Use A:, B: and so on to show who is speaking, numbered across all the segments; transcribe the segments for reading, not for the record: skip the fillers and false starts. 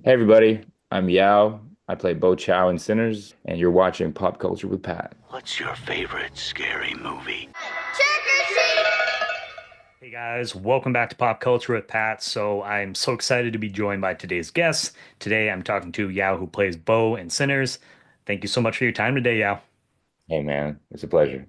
A: Hey everybody, I'm Yao. I play Bo Chow in Sinners, and you're watching Pop Culture with Pat.
B: What's your favorite scary movie?
C: Hey guys, welcome back to Pop Culture with Pat. So I'm so excited to be joined by today's guest. Today I'm talking to Yao, who plays Bo in Sinners. Thank you so much for your time today, Yao.
A: Hey man, it's a pleasure.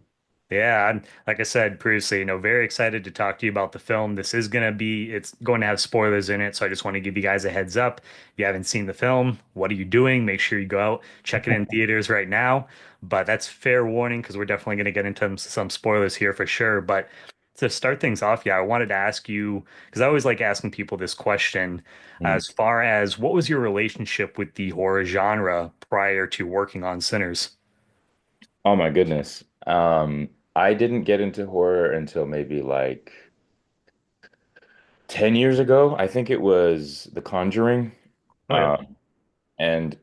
C: Yeah, like I said previously, very excited to talk to you about the film. It's going to have spoilers in it, so I just want to give you guys a heads up. If you haven't seen the film, what are you doing? Make sure you go out, check it in theaters right now. But that's fair warning because we're definitely going to get into some spoilers here for sure. But to start things off, yeah, I wanted to ask you because I always like asking people this question
A: Mm.
C: as far as what was your relationship with the horror genre prior to working on Sinners?
A: Oh my goodness. I didn't get into horror until maybe like 10 years ago. I think it was The Conjuring.
C: Oh yeah.
A: Um, and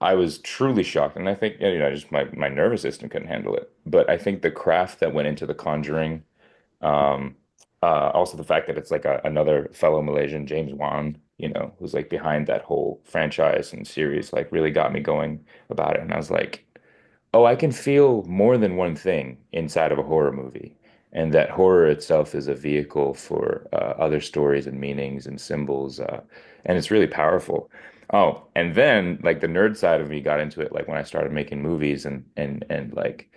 A: I was truly shocked. And I think, just my nervous system couldn't handle it. But I think the craft that went into The Conjuring, Um, also the fact that it's like another fellow Malaysian, James Wan, who's like behind that whole franchise and series, like really got me going about it. And I was like, oh, I can feel more than one thing inside of a horror movie. And that horror itself is a vehicle for other stories and meanings and symbols. And it's really powerful. Oh, and then like the nerd side of me got into it, like when I started making movies and like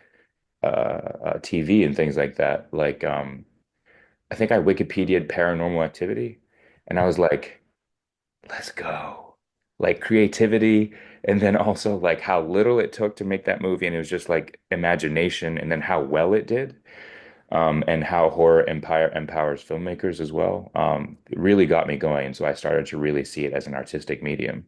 A: TV and things like that. I think I Wikipedia'd paranormal activity, and I was like, let's go. Like creativity, and then also like how little it took to make that movie, and it was just like imagination, and then how well it did, and how horror empowers filmmakers as well. It really got me going, and so I started to really see it as an artistic medium.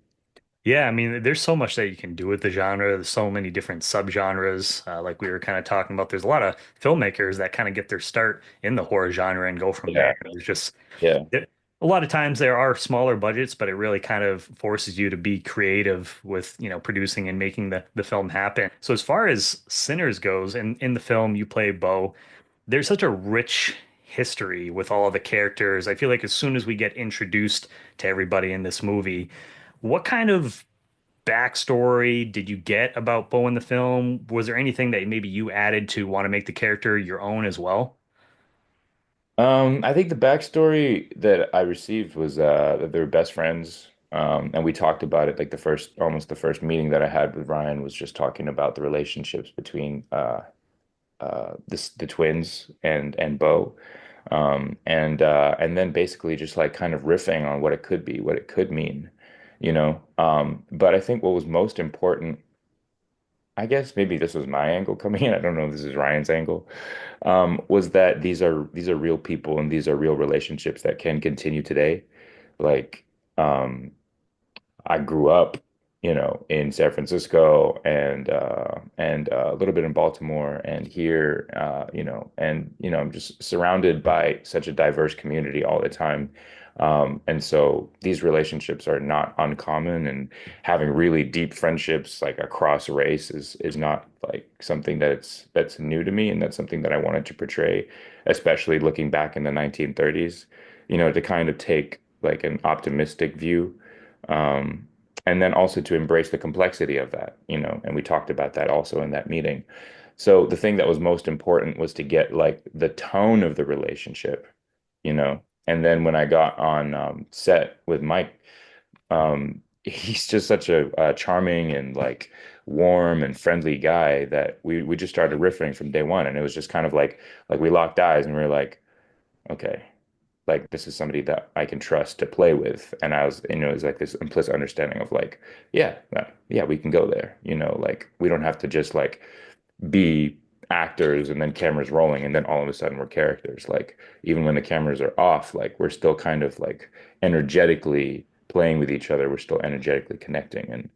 C: Yeah, there's so much that you can do with the genre. There's so many different subgenres. Like we were kind of talking about, there's a lot of filmmakers that kind of get their start in the horror genre and go from there.
A: Yeah,
C: There's just
A: yeah.
C: it, a lot of times there are smaller budgets, but it really kind of forces you to be creative with, producing and making the film happen. So as far as Sinners goes, in the film you play Bo, there's such a rich history with all of the characters. I feel like as soon as we get introduced to everybody in this movie, what kind of backstory did you get about Bo in the film? Was there anything that maybe you added to want to make the character your own as well?
A: I think the backstory that I received was that they were best friends. And we talked about it like almost the first meeting that I had with Ryan was just talking about the relationships between the twins and Bo. And then basically just like kind of riffing on what it could be, what it could mean, you know. But I think what was most important, I guess maybe this was my angle coming in. I don't know if this is Ryan's angle, was that these are real people and these are real relationships that can continue today. Like, um, I grew up, in San Francisco and a little bit in Baltimore and here, and I'm just surrounded by such a diverse community all the time. And so these relationships are not uncommon, and having really deep friendships like across race is not like something that's new to me, and that's something that I wanted to portray, especially looking back in the 1930s, to kind of take like an optimistic view. Um, and then also to embrace the complexity of that, and we talked about that also in that meeting. So the thing that was most important was to get like the tone of the relationship, and then when I got on set with Mike, he's just such a charming and like warm and friendly guy that we just started riffing from day one, and it was just kind of like we locked eyes and we were like, okay, like this is somebody that I can trust to play with. And I was, it was like this implicit understanding of like, yeah, yeah, we can go there. Like we don't have to just like be actors and then cameras rolling and then all of a sudden we're characters. Like even when the cameras are off, like we're still kind of like energetically playing with each other. We're still energetically connecting.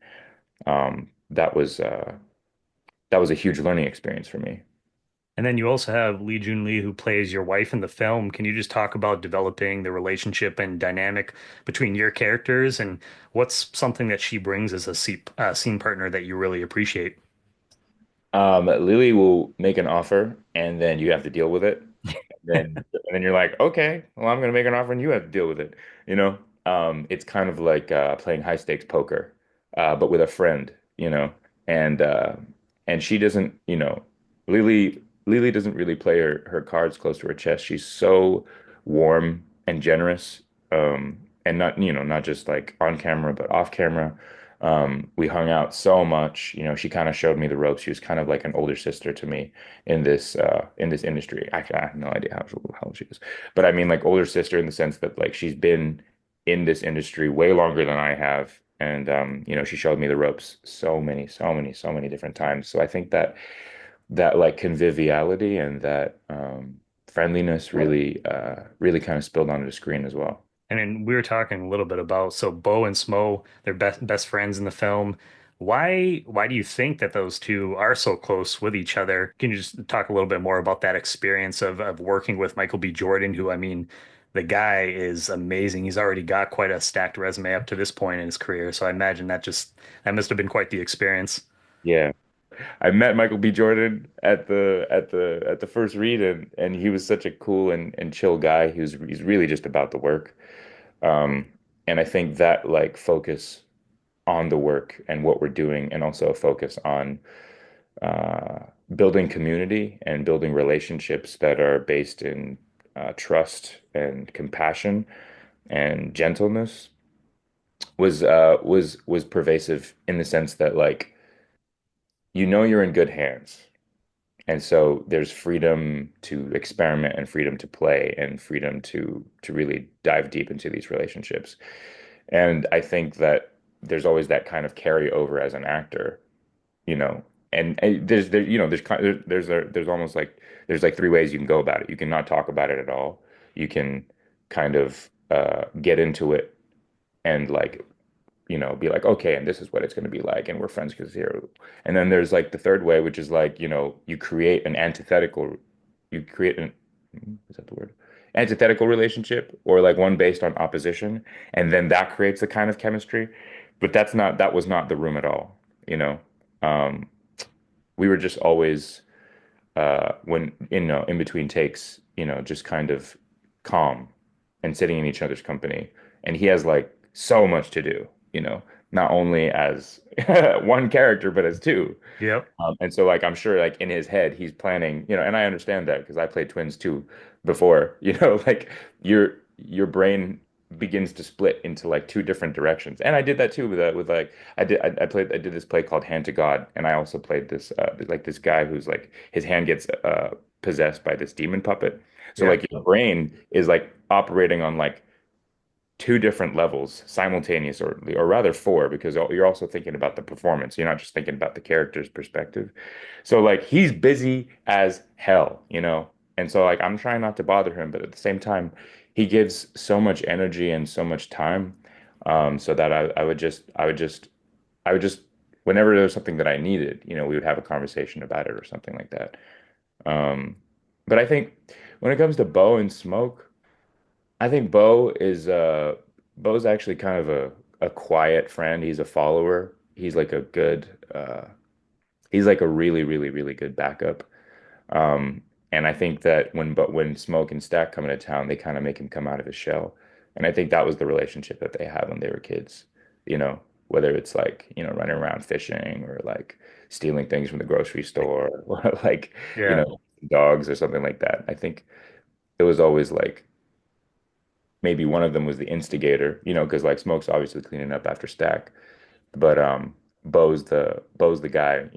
A: And that was a huge learning experience for me.
C: And then you also have Li Jun Li, who plays your wife in the film. Can you just talk about developing the relationship and dynamic between your characters, and what's something that she brings as a scene partner that you really appreciate?
A: Lily will make an offer and then you have to deal with it. And then you're like, okay, well, I'm gonna make an offer and you have to deal with it, you know? it's kind of like playing high stakes poker, but with a friend, and uh, and she doesn't, Lily doesn't really play her cards close to her chest. She's so warm and generous, and not just like on camera, but off camera. We hung out so much. She kind of showed me the ropes. She was kind of like an older sister to me in this industry. Actually, I have no idea how old she is, but I mean like older sister in the sense that like she's been in this industry way longer than I have. And she showed me the ropes so many, so many, so many different times. So I think that like conviviality and that friendliness really kind of spilled onto the screen as well.
C: And then we were talking a little bit about so Bo and Smo, they're best friends in the film. Why do you think that those two are so close with each other? Can you just talk a little bit more about that experience of working with Michael B. Jordan, who I mean, the guy is amazing. He's already got quite a stacked resume up to this point in his career. So I imagine that must have been quite the experience.
A: Yeah. I met Michael B. Jordan at the first read, and he was such a cool and chill guy. He's really just about the work. Um, and I think that like focus on the work and what we're doing, and also a focus on uh, building community and building relationships that are based in trust and compassion and gentleness was pervasive in the sense that like you're in good hands. And so there's freedom to experiment and freedom to play and freedom to really dive deep into these relationships. And I think that there's always that kind of carryover as an actor, you know. And there's almost like there's like three ways you can go about it. You can not talk about it at all. You can kind of get into it and like be like, okay, and this is what it's going to be like, and we're friends because here. And then there's like the third way, which is like, you create an antithetical, you create an, is that the word? Antithetical relationship, or like one based on opposition, and then that creates a kind of chemistry. But that was not the room at all, you know. Um, we were just always when in between takes, just kind of calm and sitting in each other's company. And he has like so much to do, not only as one character, but as two.
C: Yep.
A: And so like I'm sure like in his head he's planning, and I understand that because I played twins too before, like your brain begins to split into like two different directions. And I did that too with like I did this play called Hand to God, and I also played this like this guy who's like his hand gets possessed by this demon puppet. So
C: Yeah.
A: like your brain is like operating on like two different levels simultaneously, or rather four, because you're also thinking about the performance. You're not just thinking about the character's perspective. So like he's busy as hell, And so like I'm trying not to bother him, but at the same time, he gives so much energy and so much time, so that I would just whenever there was something that I needed, we would have a conversation about it or something like that. Um, but I think when it comes to Bo and Smoke, I think Bo's actually kind of a quiet friend. He's a follower. He's like a really, really, really good backup. Um, and I think that when Smoke and Stack come into town, they kind of make him come out of his shell. And I think that was the relationship that they had when they were kids, whether it's like, running around fishing or like stealing things from the grocery store or like,
C: Yeah.
A: dogs or something like that. I think it was always like maybe one of them was the instigator, because like Smoke's obviously cleaning up after Stack, but Bo's the guy,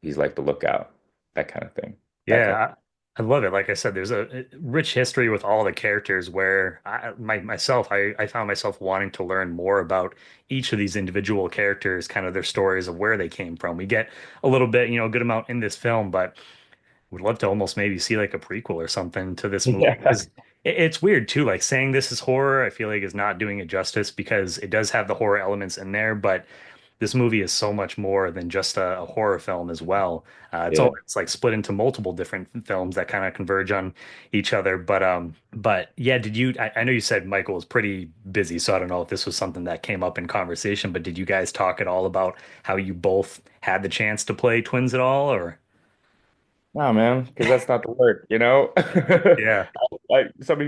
A: he's like the lookout, that kind of thing. That kind
C: Yeah, I love it. Like I said, there's a rich history with all the characters where I found myself wanting to learn more about each of these individual characters, kind of their stories of where they came from. We get a little bit, a good amount in this film, but would love to almost maybe see like a prequel or something to this movie
A: Yeah.
C: because it's weird too. Like saying this is horror, I feel like is not doing it justice because it does have the horror elements in there, but this movie is so much more than just a horror film as well.
A: Yeah.
C: It's like split into multiple different films that kind of converge on each other. But yeah, I know you said Michael was pretty busy, so I don't know if this was something that came up in conversation, but did you guys talk at all about how you both had the chance to play twins at all, or?
A: No, man, because that's not the work,
C: Yeah.
A: Some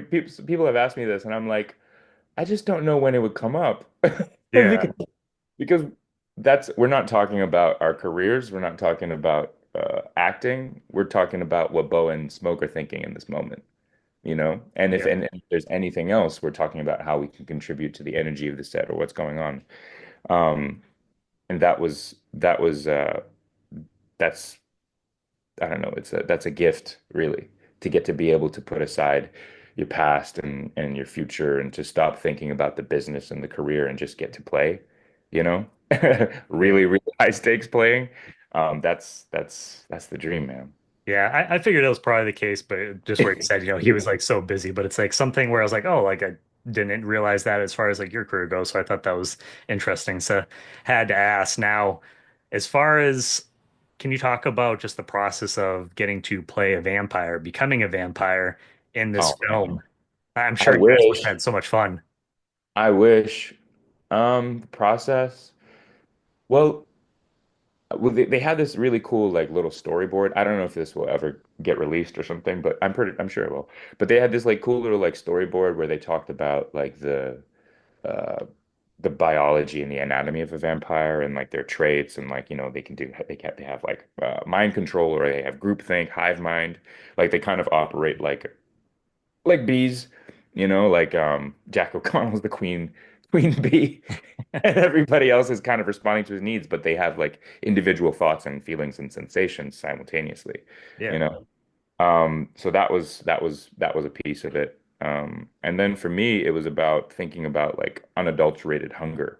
A: people have asked me this, and I'm like, I just don't know when it would come up.
C: Yeah,
A: Because that's we're not talking about our careers, we're not talking about acting, we're talking about what Bo and Smoke are thinking in this moment, you know? And
C: yeah,
A: if there's anything else, we're talking about how we can contribute to the energy of the set or what's going on. Um, and that's I don't know, that's a gift really to get to be able to put aside your past and your future and to stop thinking about the business and the career and just get to play, you know?
C: yeah.
A: Really, really high stakes playing. That's the dream, man.
C: Yeah, I figured it was probably the case, but just where you said, he was like so busy, but it's like something where I was like, oh, like I didn't realize that as far as like your career goes. So I thought that was interesting. So had to ask now, as far as can you talk about just the process of getting to play a vampire, becoming a vampire in this
A: Oh
C: film?
A: man.
C: I'm
A: I
C: sure you guys must have
A: wish.
C: had so much fun.
A: I wish. The process. Well, they had this really cool like little storyboard. I don't know if this will ever get released or something, but I'm sure it will. But they had this like cool little like storyboard where they talked about like uh the biology and the anatomy of a vampire and like their traits and like they can do they have like mind control or they have groupthink, hive mind. Like they kind of operate like bees, like Jack O'Connell's the queen bee. And everybody else is kind of responding to his needs, but they have like individual thoughts and feelings and sensations simultaneously,
C: Yeah.
A: you know. So that was a piece of it. And then for me, it was about thinking about like unadulterated hunger.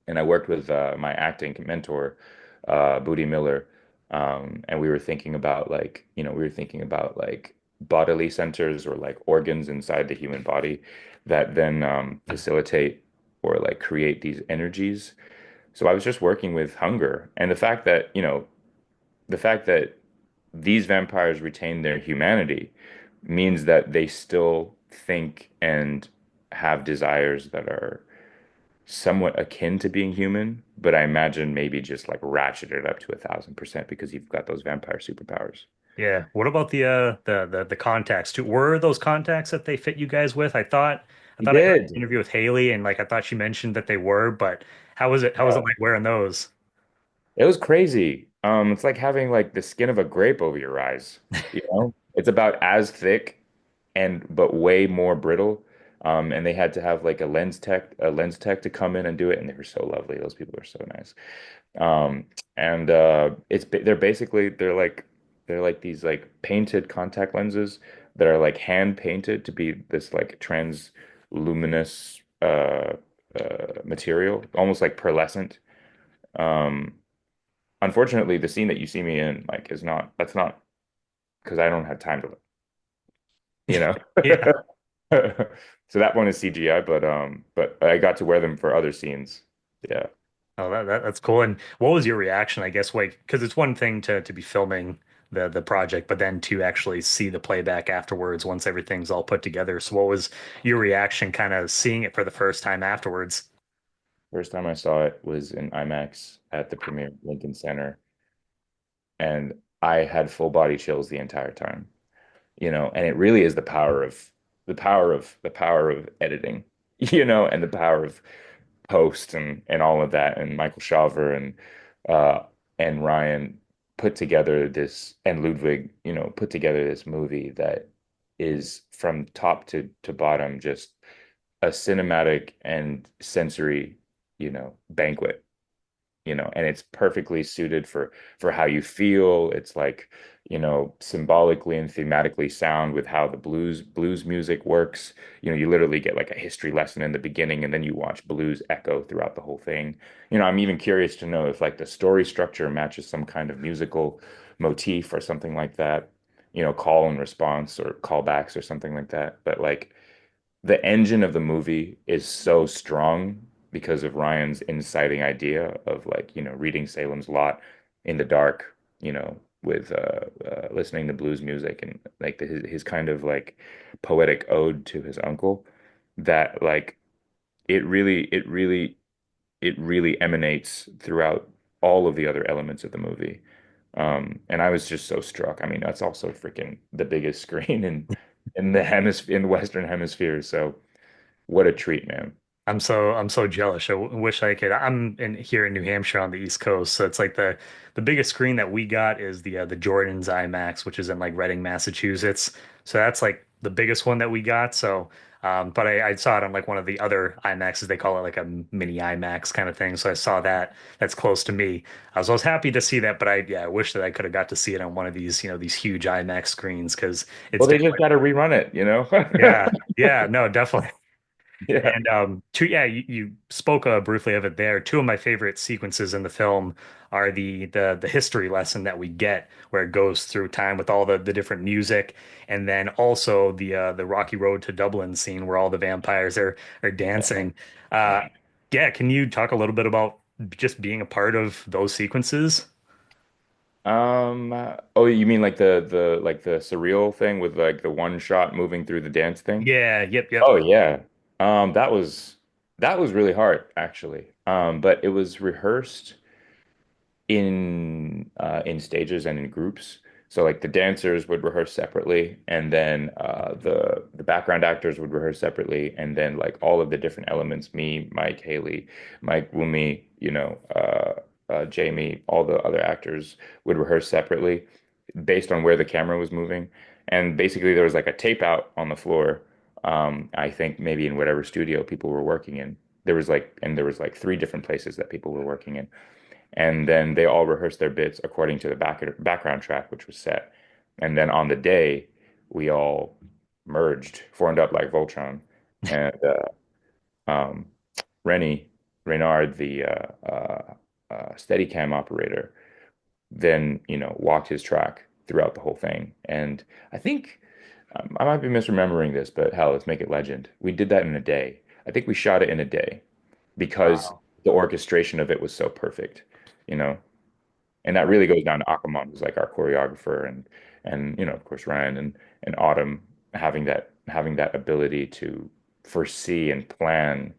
A: And I worked with my acting mentor, Booty Miller, and we were thinking about like bodily centers or like organs inside the human body that then facilitate or like create these energies. So I was just working with hunger and the fact that these vampires retain their humanity means that they still think and have desires that are somewhat akin to being human, but I imagine maybe just like ratcheted up to 1,000% because you've got those vampire superpowers.
C: Yeah. What about the contacts too? Were those contacts that they fit you guys with? I
A: He
C: thought I heard
A: did.
C: an interview with Haley and like I thought she mentioned that they were, but how was it? How was it
A: Yeah.
C: like wearing those?
A: It was crazy. It's like having like the skin of a grape over your eyes, you know? It's about as thick and but way more brittle. And they had to have like a lens tech to come in and do it, and they were so lovely. Those people are so nice. Um, and they're like these like painted contact lenses that are like hand painted to be this like transluminous material, almost like pearlescent. Um, Unfortunately, the scene that you see me in like is not that's not because I don't have time to look, you know.
C: Yeah.
A: So that one is CGI, but I got to wear them for other scenes. Yeah.
C: Oh, that's cool. And what was your reaction, I guess, like because it's one thing to be filming the project, but then to actually see the playback afterwards once everything's all put together. So what was your reaction kind of seeing it for the first time afterwards?
A: First time I saw it was in IMAX at the premiere Lincoln Center, and I had full body chills the entire time. And it really is the power of editing, and the power of post and all of that. And Michael Shaver uh and Ryan put together this and Ludwig, put together this movie that is from top to bottom just a cinematic and sensory, banquet, and it's perfectly suited for how you feel. It's like, symbolically and thematically sound with how the blues music works. You literally get like a history lesson in the beginning, and then you watch blues echo throughout the whole thing. I'm even curious to know if like the story structure matches some kind of musical motif or something like that, call and response or callbacks or something like that. But like the engine of the movie is so strong because of Ryan's inciting idea of like, reading Salem's Lot in the dark, with listening to blues music and like his kind of like poetic ode to his uncle that like it really emanates throughout all of the other elements of the movie. And I was just so struck. I mean, that's also freaking the biggest screen in the Western hemisphere. So what a treat, man.
C: I'm so jealous. I wish I could. I'm in here in New Hampshire on the East Coast, so it's like the biggest screen that we got is the Jordan's IMAX, which is in like Reading, Massachusetts. So that's like the biggest one that we got. So, but I saw it on like one of the other IMAXs. They call it like a mini IMAX kind of thing. So I saw that. That's close to me. I was happy to see that, but I wish that I could have got to see it on one of these, these huge IMAX screens because it's
A: Well, they just
C: definitely.
A: got to rerun it, you know?
C: Yeah, yeah, no, definitely.
A: Yeah.
C: And yeah, you spoke briefly of it there. Two of my favorite sequences in the film are the history lesson that we get, where it goes through time with all the different music, and then also the Rocky Road to Dublin scene where all the vampires are dancing. Uh, yeah, can you talk a little bit about just being a part of those sequences?
A: Oh, you mean like the surreal thing with like the one shot moving through the dance thing?
C: Yeah, yep, yep.
A: Oh yeah. That was really hard actually. But it was rehearsed in stages and in groups. So like the dancers would rehearse separately, and then the background actors would rehearse separately, and then like all of the different elements, me, Mike, Haley, Mike, Wumi, Jamie, all the other actors would rehearse separately based on where the camera was moving. And basically there was like a tape out on the floor. I think maybe in whatever studio people were working in. There was like three different places that people were working in, and then they all rehearsed their bits according to the background track, which was set. And then on the day, we all merged, formed up like Voltron, and um, Rennie Reynard, the Steadicam operator, then walked his track throughout the whole thing. And I think I might be misremembering this, but hell, let's make it legend. We did that in a day. I think we shot it in a day because
C: Wow.
A: the orchestration of it was so perfect, you know. And that really goes down to Akamon, who's like our choreographer, and of course Ryan and Autumn having that ability to foresee and plan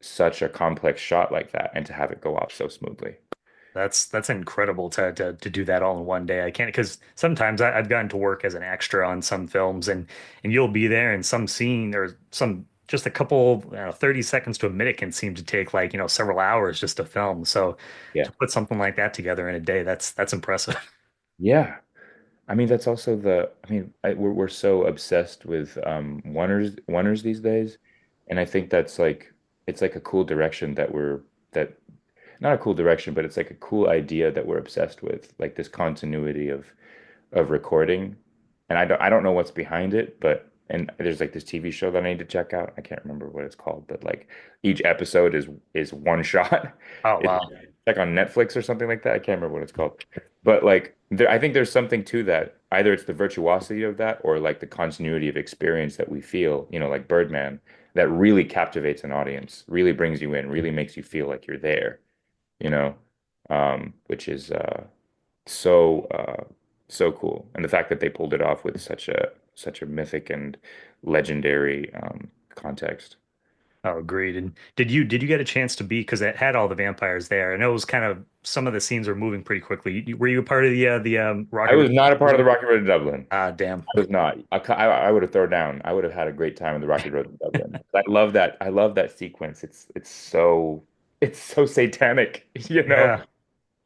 A: such a complex shot like that and to have it go off so smoothly.
C: That's incredible to do that all in one day. I can't because sometimes I've gotten to work as an extra on some films and you'll be there and some scene or some just a couple 30 seconds to a minute can seem to take like several hours just to film. So
A: Yeah.
C: to put something like that together in a day, that's impressive.
A: Yeah. I mean, that's also we're so obsessed with oneers these days, and I think that's like it's like a cool direction that not a cool direction, but it's like a cool idea that we're obsessed with, like this continuity of recording. And I don't know what's behind it, but and there's like this TV show that I need to check out. I can't remember what it's called, but like each episode is one shot.
C: Oh
A: It's
C: wow.
A: like on Netflix or something like that. I can't remember what it's called. But like I think there's something to that. Either it's the virtuosity of that or like the continuity of experience that we feel, like Birdman, that really captivates an audience, really brings you in, really makes you feel like you're there, you know, which is so so cool. And the fact that they pulled it off with such a mythic and legendary context.
C: Oh, agreed. And did you get a chance to be because it had all the vampires there? I know it was kind of some of the scenes were moving pretty quickly. Were you a part of the
A: I
C: Rocky Road
A: was not a part of the
C: Dublin?
A: Rocky Road to Dublin.
C: Ah, damn.
A: I was not. I would have thrown down. I would have had a great time in the Rocky Road to Dublin. I love that. I love that sequence. It's so satanic, you know.
C: Yeah.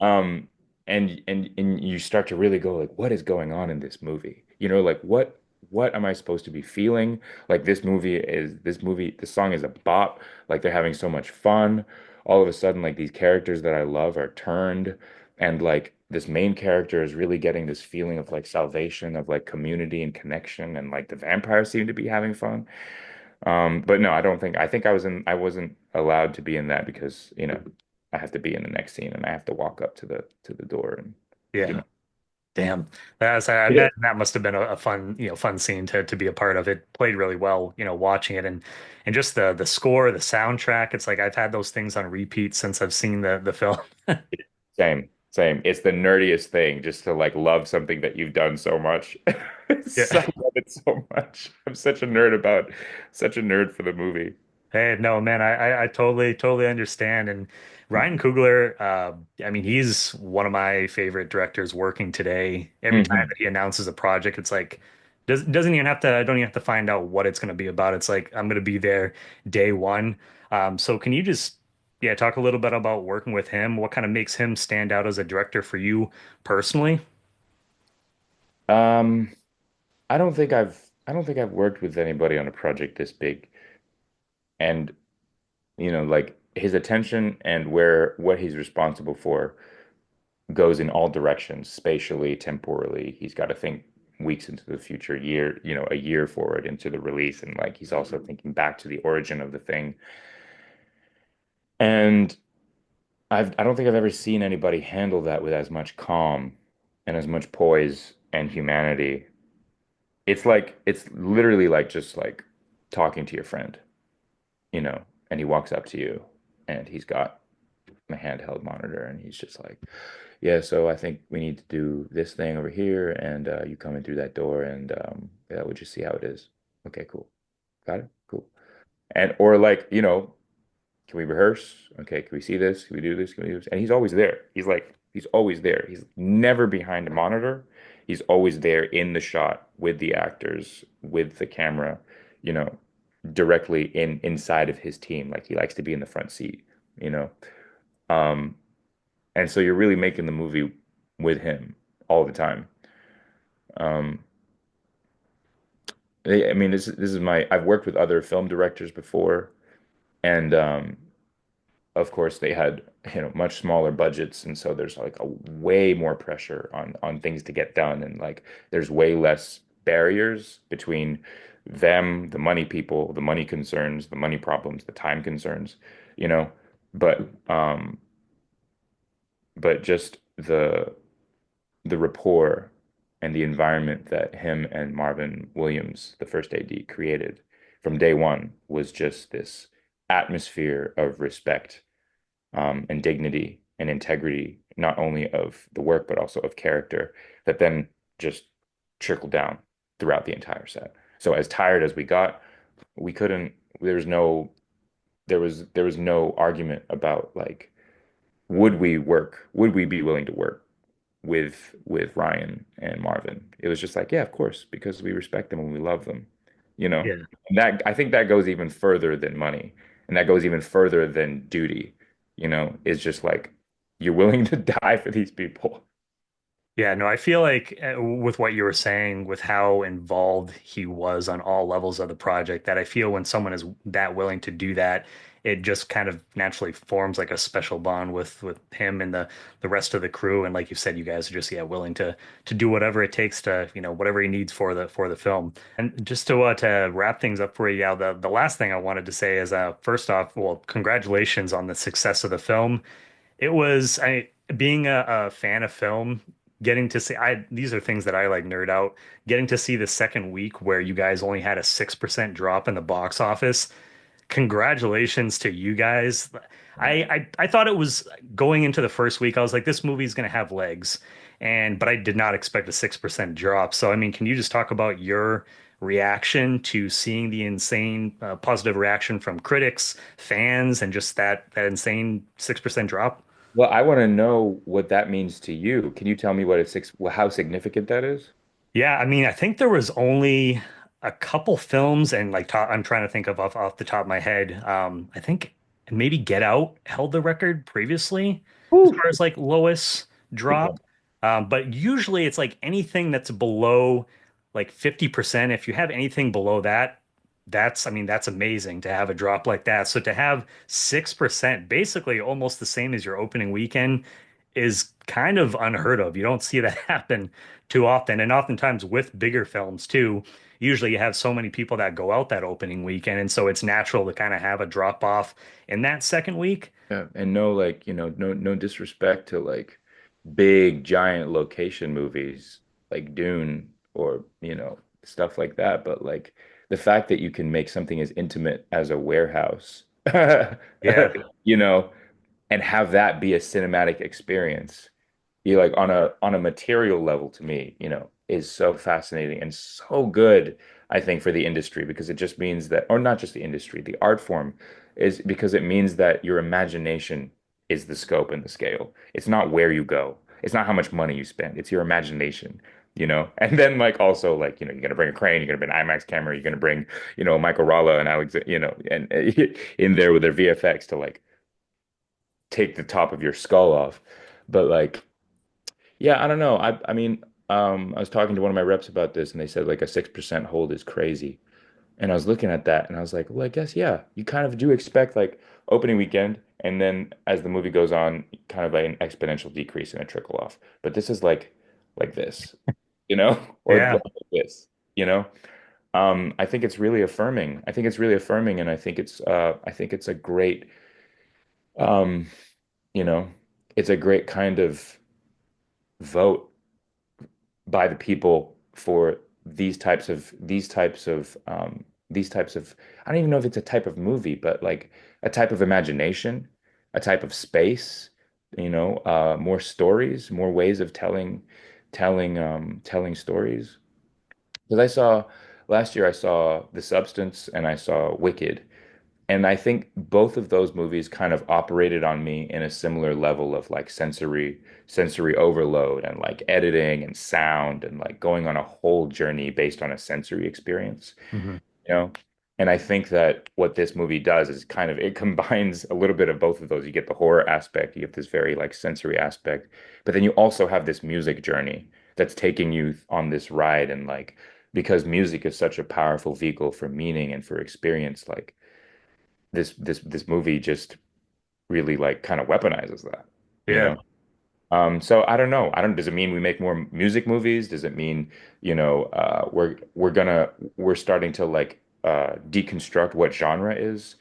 A: Um, and you start to really go like, what is going on in this movie? Like what am I supposed to be feeling? Like this song is a bop. Like they're having so much fun. All of a sudden, like these characters that I love are turned, and like this main character is really getting this feeling of like salvation, of like community and connection, and like the vampires seem to be having fun. But no, I think I wasn't allowed to be in that because, I have to be in the next scene and I have to walk up to the door and you
C: Yeah.
A: know.
C: Damn. I
A: Yeah.
C: imagine that must have been a fun, fun scene to be a part of. It played really well, watching it and just the score, the soundtrack. It's like I've had those things on repeat since I've seen the film.
A: Same, same. It's the nerdiest thing just to like love something that you've done so much. I
C: Yeah.
A: love it so much. I'm such a nerd for the movie.
C: Hey, no, man, I totally understand. And Ryan Coogler, I mean, he's one of my favorite directors working today. Every time
A: Hmm.
C: that he announces a project, it's like Doesn't even have to, I don't even have to find out what it's going to be about. It's like I'm going to be there day one. So can you just, yeah, talk a little bit about working with him? What kind of makes him stand out as a director for you personally?
A: Um, I don't think I've worked with anybody on a project this big. And, like his attention and where what he's responsible for goes in all directions, spatially, temporally. He's got to think weeks into the future, a year forward into the release. And like he's also thinking back to the origin of the thing. And I don't think I've ever seen anybody handle that with as much calm and as much poise and humanity. It's literally like just like talking to your friend, and he walks up to you and he's got a handheld monitor and he's just like, yeah, so I think we need to do this thing over here and you come in through that door and yeah, we'll just see how it is. Okay, cool. Got it? Cool. And or like, can we rehearse? Okay, can we see this? Can we do this? Can we do this? And he's always there. He's always there. He's never behind a monitor. He's always there in the shot with the actors, with the camera, you know, directly inside of his team. Like he likes to be in the front seat, you know. Um, and so you're really making the movie with him all the time. Um, I mean, this is my I've worked with other film directors before, and of course they had much smaller budgets, and so there's like a way more pressure on things to get done, and like there's way less barriers between them, the money people, the money concerns, the money problems, the time concerns, you know. But just the rapport and the environment that him and Marvin Williams, the first AD, created from day one was just this atmosphere of respect, and dignity and integrity, not only of the work, but also of character, that then just trickled down throughout the entire set. So as tired as we got, we couldn't, there was no argument about like, would we be willing to work with Ryan and Marvin? It was just like, yeah, of course, because we respect them and we love them, you know.
C: Yeah.
A: And that I think that goes even further than money, and that goes even further than duty, is just like you're willing to die for these people.
C: Yeah, no, I feel like with what you were saying, with how involved he was on all levels of the project, that I feel when someone is that willing to do that, it just kind of naturally forms like a special bond with him and the rest of the crew. And like you said, you guys are just willing to do whatever it takes to whatever he needs for the film. And just to wrap things up for you, yeah, the last thing I wanted to say is first off, well, congratulations on the success of the film. It was being a fan of film, getting to see I these are things that I like nerd out. Getting to see the second week where you guys only had a 6% drop in the box office. Congratulations to you guys. I thought it was going into the first week, I was like, this movie's gonna have legs. But I did not expect a 6% drop. So I mean, can you just talk about your reaction to seeing the insane positive reaction from critics, fans, and just that insane 6% drop?
A: Well, I want to know what that means to you. Can you tell me how significant that is?
C: Yeah, I mean, I think there was only a couple films, and like I'm trying to think of off the top of my head. I think maybe Get Out held the record previously as
A: Woo.
C: far as like lowest
A: Big
C: drop.
A: one.
C: But usually it's like anything that's below like 50%. If you have anything below that, I mean, that's amazing to have a drop like that. So to have 6%, basically almost the same as your opening weekend, is kind of unheard of. You don't see that happen too often. And oftentimes with bigger films too, usually you have so many people that go out that opening weekend. And so it's natural to kind of have a drop off in that second week.
A: Yeah, and no, like, no disrespect to like big giant location movies like Dune or, stuff like that, but like the fact that you can make something as intimate as a warehouse,
C: Yeah.
A: you know, and have that be a cinematic experience, you like on a material level to me, is so fascinating and so good, I think, for the industry because it just means that, or not just the industry, the art form is because it means that your imagination is the scope and the scale. It's not where you go. It's not how much money you spend. It's your imagination you know? And then like also like, you're gonna bring a crane, you're gonna bring an IMAX camera, you're gonna bring, Michael Ralla and Alex, and in there with their VFX to like take the top of your skull off. But like, yeah, I don't know. I mean, I was talking to one of my reps about this and they said like a 6% hold is crazy. And I was looking at that and I was like, well, I guess, yeah, you kind of do expect like opening weekend and then as the movie goes on, kind of like an exponential decrease and a trickle off. But this is like this, or
C: Yeah.
A: like this, you know? I think it's really affirming. I think it's really affirming and I think it's a great um, you know, it's a great kind of vote by the people for these types of I don't even know if it's a type of movie, but like a type of imagination, a type of space, more stories, more ways of telling stories. Because last year I saw The Substance and I saw Wicked. And I think both of those movies kind of operated on me in a similar level of like sensory overload and like editing and sound and like going on a whole journey based on a sensory experience,
C: Hmm.
A: you know? And I think that what this movie does is kind of it combines a little bit of both of those. You get the horror aspect, you get this very like sensory aspect, but then you also have this music journey that's taking you on this ride and like because music is such a powerful vehicle for meaning and for experience, like this movie just really like kind of weaponizes that, you
C: Yeah.
A: know? So I don't know. I don't, does it mean we make more music movies? Does it mean, we're starting to like deconstruct what genre is?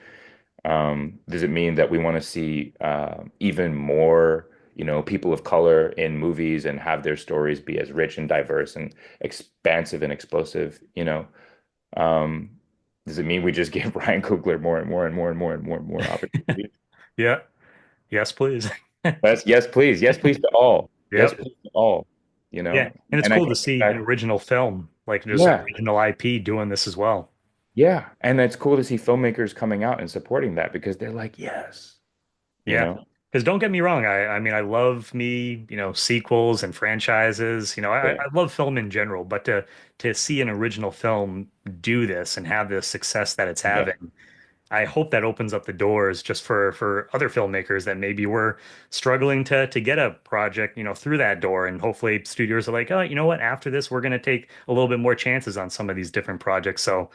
A: Does it mean that we want to see even more, people of color in movies and have their stories be as rich and diverse and expansive and explosive, Um, does it mean we just give Ryan Coogler more and more and more and more and more and more opportunities?
C: Yeah. Yes, please.
A: Yes, please. Yes, please to all. Yes,
C: Yep.
A: please to all.
C: Yeah. And it's
A: And I
C: cool to
A: think the
C: see an
A: fact,
C: original film, like just an
A: yeah,
C: original IP doing this as well.
A: yeah. And it's cool to see filmmakers coming out and supporting that because they're like, yes, you
C: Yeah.
A: know?
C: Because don't get me wrong, I mean I love me, sequels and franchises. I
A: Yeah,
C: love film in general, but to see an original film do this and have the success that it's
A: yeah,
C: having, I hope that opens up the doors just for other filmmakers that maybe were struggling to get a project, through that door. And hopefully studios are like, oh, you know what? After this, we're gonna take a little bit more chances on some of these different projects. So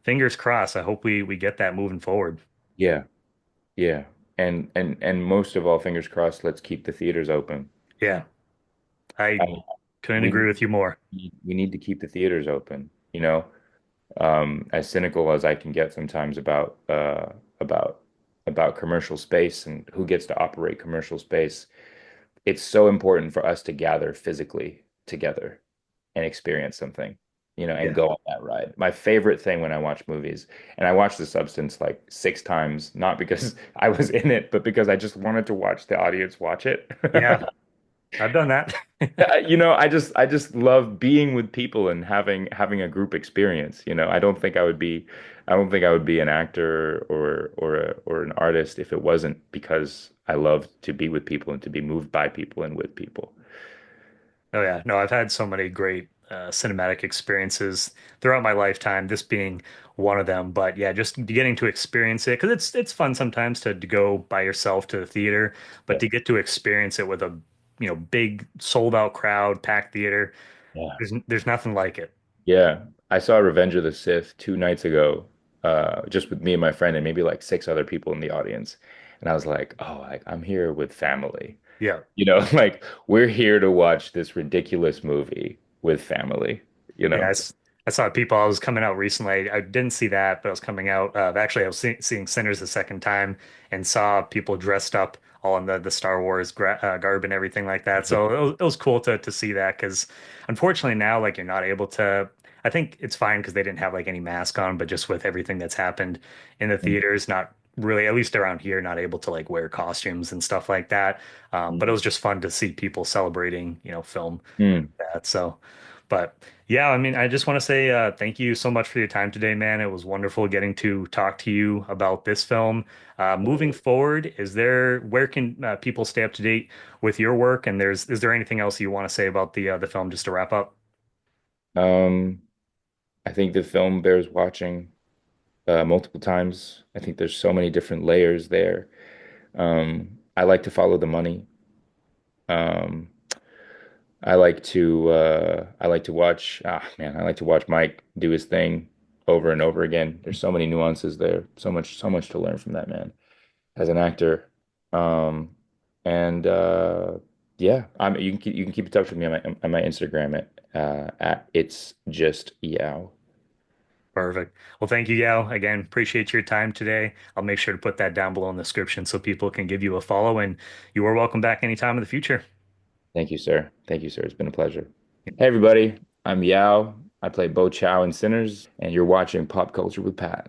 C: fingers crossed. I hope we get that moving forward.
A: yeah, yeah. And most of all, fingers crossed, let's keep the theaters open.
C: Yeah, I
A: I,
C: couldn't
A: we
C: agree with you more.
A: we need to keep the theaters open, as cynical as I can get sometimes about about commercial space and who gets to operate commercial space. It's so important for us to gather physically together and experience something, and
C: Yeah.
A: go on that ride. My favorite thing when I watch movies, and I watched The Substance like 6 times, not because I was in it, but because I just wanted to watch the audience watch it.
C: Yeah, I've done that.
A: I just love being with people and having a group experience. I don't think I would be an actor or an artist if it wasn't because I love to be with people and to be moved by people and with people.
C: Oh yeah, no, I've had so many great cinematic experiences throughout my lifetime, this being one of them. But yeah, just getting to experience it because it's fun sometimes to go by yourself to the theater, but
A: Yeah.
C: to get to experience it with a big sold out crowd, packed theater,
A: Yeah.
C: there's nothing like it.
A: Yeah. I saw Revenge of the Sith 2 nights ago, just with me and my friend and maybe like 6 other people in the audience. And I was like, oh, like I'm here with family.
C: Yeah.
A: Like we're here to watch this ridiculous movie with family, you
C: Yeah,
A: know?
C: I saw people. I was coming out recently. I didn't see that, but I was coming out. Actually, I was seeing Sinners the second time and saw people dressed up all in the Star Wars garb and everything like that. So it was cool to see that because unfortunately now, like you're not able to. I think it's fine because they didn't have like any mask on, but just with everything that's happened in the theaters, not really, at least around here, not able to like wear costumes and stuff like that. But it was just fun to see people celebrating, film
A: Mm.
C: that. So, but yeah, I mean, I just want to say thank you so much for your time today, man. It was wonderful getting to talk to you about this film. Moving forward, where can people stay up to date with your work? And is there anything else you want to say about the film just to wrap up?
A: Um, I think the film bears watching multiple times. I think there's so many different layers there. I like to follow the money. Um, I like to watch I like to watch Mike do his thing over and over again. There's so many nuances there. So much to learn from that man as an actor. Um, and yeah, you can keep in touch with me on my Instagram at it's just Yao.
C: Perfect. Well, thank you, Yao. Again, appreciate your time today. I'll make sure to put that down below in the description so people can give you a follow. And you are welcome back anytime in the future.
A: Thank you, sir. Thank you, sir. It's been a pleasure. Hey, everybody. I'm Yao. I play Bo Chow in Sinners, and you're watching Pop Culture with Pat.